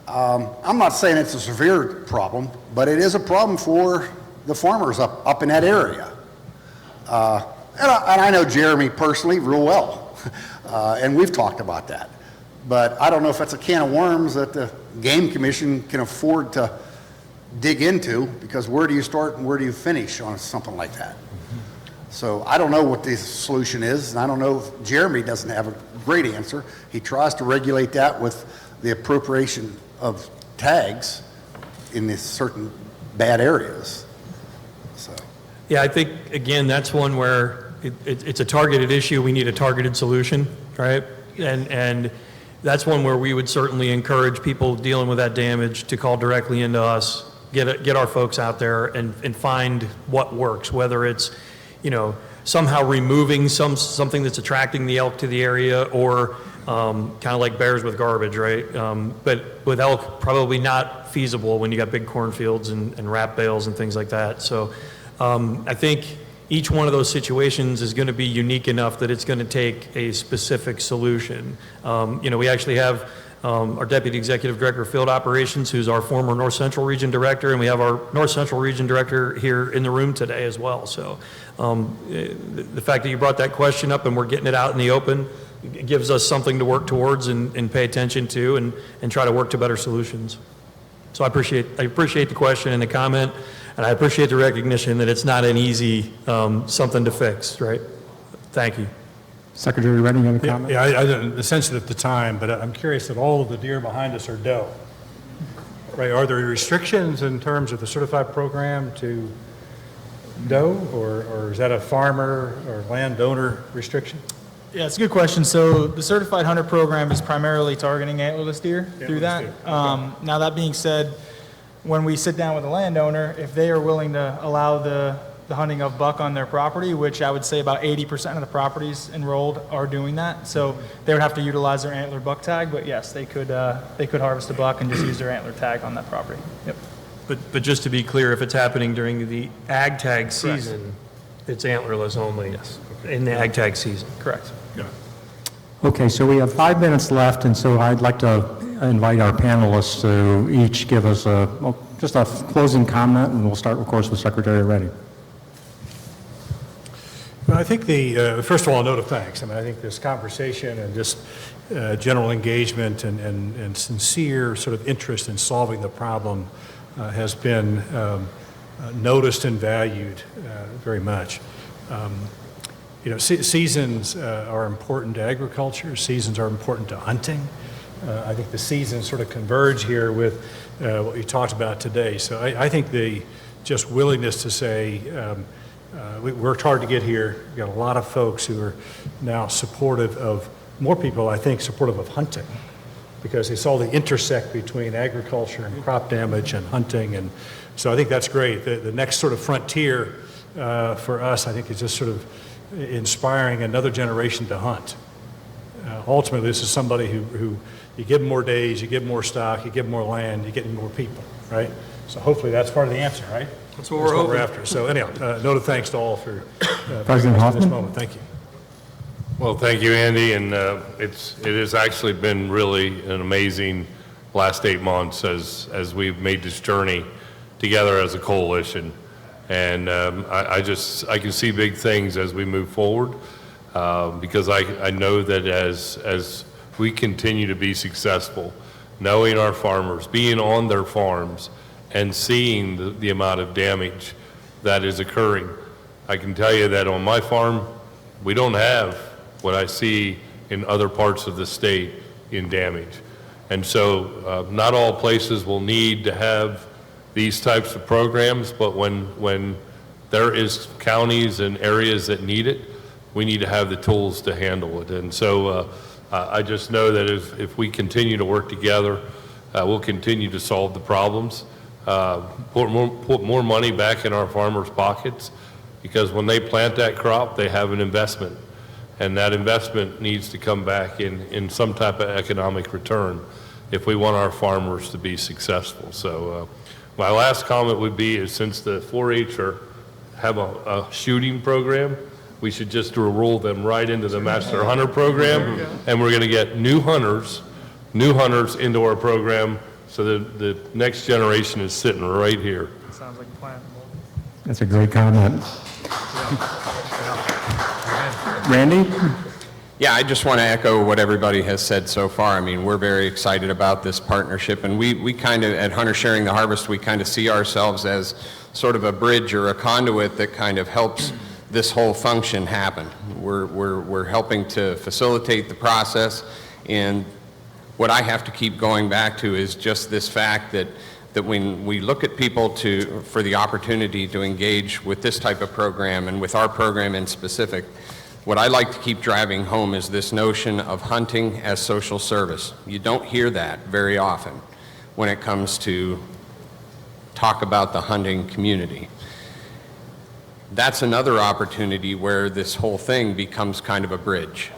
I'm not saying it's a severe problem, but it is a problem for the farmers up in that area. And I know Jeremy personally real well, and we've talked about that. But I don't know if that's a can of worms that the Game Commission can afford to dig into, because where do you start and where do you finish on something like that? So I don't know what the solution is, and I don't know if Jeremy doesn't have a great answer. He tries to regulate that with the appropriation of tags in these certain bad areas. So. Yeah, I think, again, that's one where it's a targeted issue. We need a targeted solution, right? And that's one where we would certainly encourage people dealing with that damage to call directly into us, get our folks out there and find what works, whether it's somehow removing something that's attracting the elk to the area, or kind of like bears with garbage, right? But with elk, probably not feasible when you got big cornfields and wrap bales and things like that. So I think each one of those situations is going to be unique enough that it's going to take a specific solution. We actually have our Deputy Executive Director of Field Operations, who's our former North Central Region Director, and we have our North Central Region Director here in the room today as well. So the fact that you brought that question up and we're getting it out in the open, it gives us something to work towards and pay attention to and try to work to better solutions. So I appreciate the question and the comment, and I appreciate the recognition that it's not an easy something to fix, right? Thank you. Secretary Reddy, you have a comment? Yeah, I didn't sense it at the time, but I'm curious that all of the deer behind us are doe. Right, are there restrictions in terms of the certified program to doe, or is that a farmer or landowner restriction? Yeah, it's a good question. So the Certified Hunter Program is primarily targeting antlerless deer through that. Now, that being said, when we sit down with a landowner, if they are willing to allow the hunting of buck on their property, which I would say about 80% of the properties enrolled are doing that. So they would have to utilize their antler buck tag, but yes, they could harvest a buck and just use their antler tag on that property. Yep. But just to be clear, if it's happening during the ag tag season, it's antlerless only. Yes. In the ag tag season. Correct. Okay, so we have 5 minutes left, and so I'd like to invite our panelists to each give us just a closing comment, and we'll start, of course, with Secretary Reddy. Well, I think first of all, a note of thanks. I mean, I think this conversation and just general engagement and sincere sort of interest in solving the problem has been noticed and valued very much. You know, seasons are important to agriculture. Seasons are important to hunting. I think the seasons sort of converge here with what you talked about today. So I think the just willingness to say, we worked hard to get here. We've got a lot of folks who are now supportive of, more people, I think, supportive of hunting, because they saw the intersect between agriculture and crop damage and hunting. And so I think that's great. The next sort of frontier for us, I think, is just sort of inspiring another generation to hunt. Ultimately, this is somebody who you give them more days, you give them more stock, you give them more land, you get more people, right? So hopefully that's part of the answer, right? That's what we're after. So anyhow, note of thanks to all for President Hoffman? this moment. Thank you. Well, thank you, Andy, and it has actually been really an amazing last 8 months as we've made this journey together as a coalition. And I can see big things as we move forward, because I know that as we continue to be successful, knowing our farmers, being on their farms, and seeing the amount of damage that is occurring, I can tell you that on my farm, we don't have what I see in other parts of the state in damage. And so not all places will need to have these types of programs, but when there is counties and areas that need it, we need to have the tools to handle it. And so I just know that if we continue to work together, we'll continue to solve the problems, put more money back in our farmers' pockets, because when they plant that crop, they have an investment. And that investment needs to come back in some type of economic return if we want our farmers to be successful. So my last comment would be is, since the 4-H have a shooting program, we should just enroll them right into the Master Hunter program, and we're going to get new hunters into our program, so that the next generation is sitting right here. Sounds like a plan. That's a great comment. Randy? Yeah, I just want to echo what everybody has said so far. I mean, we're very excited about this partnership, and we kind of, at Hunter Sharing the Harvest, we kind of see ourselves as sort of a bridge or a conduit that kind of helps this whole function happen. We're helping to facilitate the process, and what I have to keep going back to is just this fact that when we look at people for the opportunity to engage with this type of program, and with our program in specific, what I like to keep driving home is this notion of hunting as social service. You don't hear that very often when it comes to talk about the hunting community. That's another opportunity where this whole thing becomes kind of a bridge,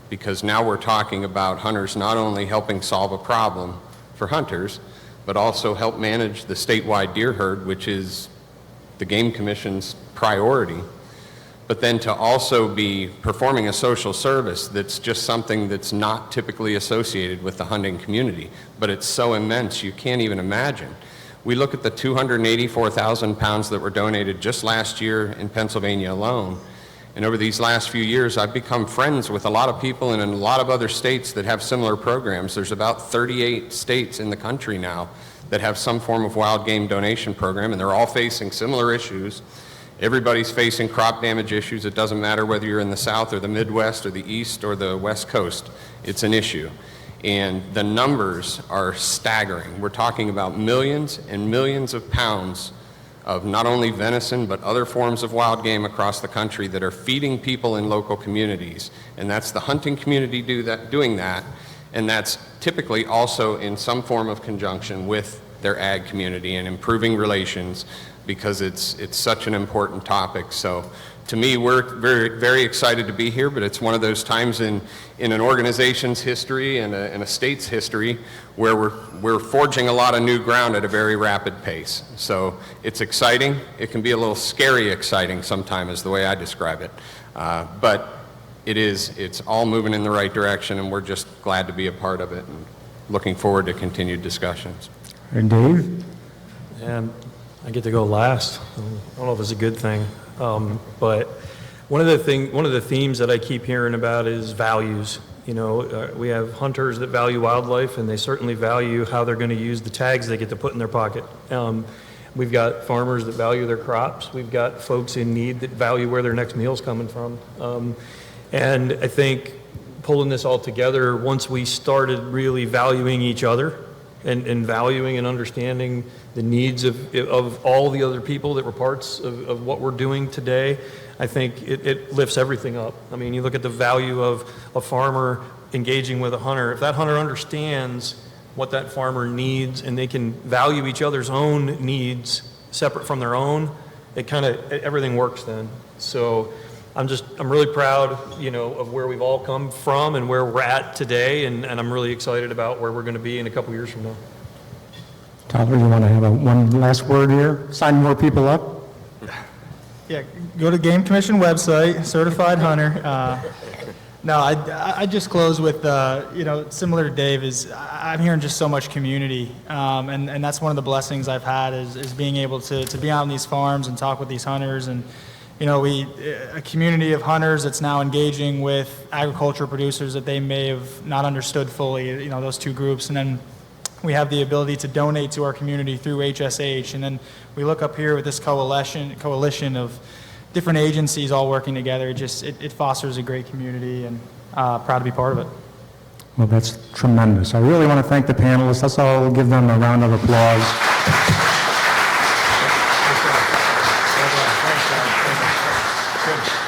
because now we're talking about hunters not only helping solve a problem for hunters, but also help manage the statewide deer herd, which is the Game Commission's priority. but then to also be performing a social service that's just something that's not typically associated with the hunting community, but it's so immense you can't even imagine. We look at the 284,000 pounds that were donated just last year in Pennsylvania alone, and over these last few years I've become friends with a lot of people in a lot of other states that have similar programs. There's about 38 states in the country now that have some form of wild game donation program, and they're all facing similar issues. Everybody's facing crop damage issues. It doesn't matter whether you're in the South or the Midwest or the East or the West Coast. It's an issue. And the numbers are staggering. We're talking about millions and millions of pounds of not only venison, but other forms of wild game across the country that are feeding people in local communities. And that's the hunting community doing that. And that's typically also in some form of conjunction with their ag community and improving relations, because it's such an important topic. So to me, we're very, very excited to be here, but it's one of those times in an organization's history and a state's history where we're forging a lot of new ground at a very rapid pace. So it's exciting. It can be a little scary exciting sometimes is the way I describe it. But it's all moving in the right direction, and we're just glad to be a part of it and looking forward to continued discussions. And Dave? And I get to go last. I don't know if it's a good thing, but one of the themes that I keep hearing about is values. You know, we have hunters that value wildlife, and they certainly value how they're going to use the tags they get to put in their pocket. We've got farmers that value their crops. We've got folks in need that value where their next meal's coming from. And I think pulling this all together, once we started really valuing each other and valuing and understanding the needs of all the other people that were parts of what we're doing today, I think it lifts everything up. I mean, you look at the value of a farmer engaging with a hunter. If that hunter understands what that farmer needs and they can value each other's own needs separate from their own, everything works then. So I'm really proud, you know, of where we've all come from and where we're at today, and I'm really excited about where we're going to be in a couple years from now. Tyler, you want to have one last word here? Sign more people up? Yeah, go to Game Commission website, certified hunter. No, I just close with, you know, similar to Dave, I'm hearing just so much community, and that's one of the blessings I've had is being able to be on these farms and talk with these hunters, and you know, a community of hunters that's now engaging with agriculture producers that they may have not understood fully, you know, those two groups. And then we have the ability to donate to our community through HSH. And then we look up here with this coalition of different agencies all working together. It fosters a great community, and proud to be part of it. Well, that's tremendous. I really want to thank the panelists. Let's all give them a round of applause.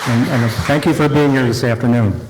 And thank you for being here this afternoon.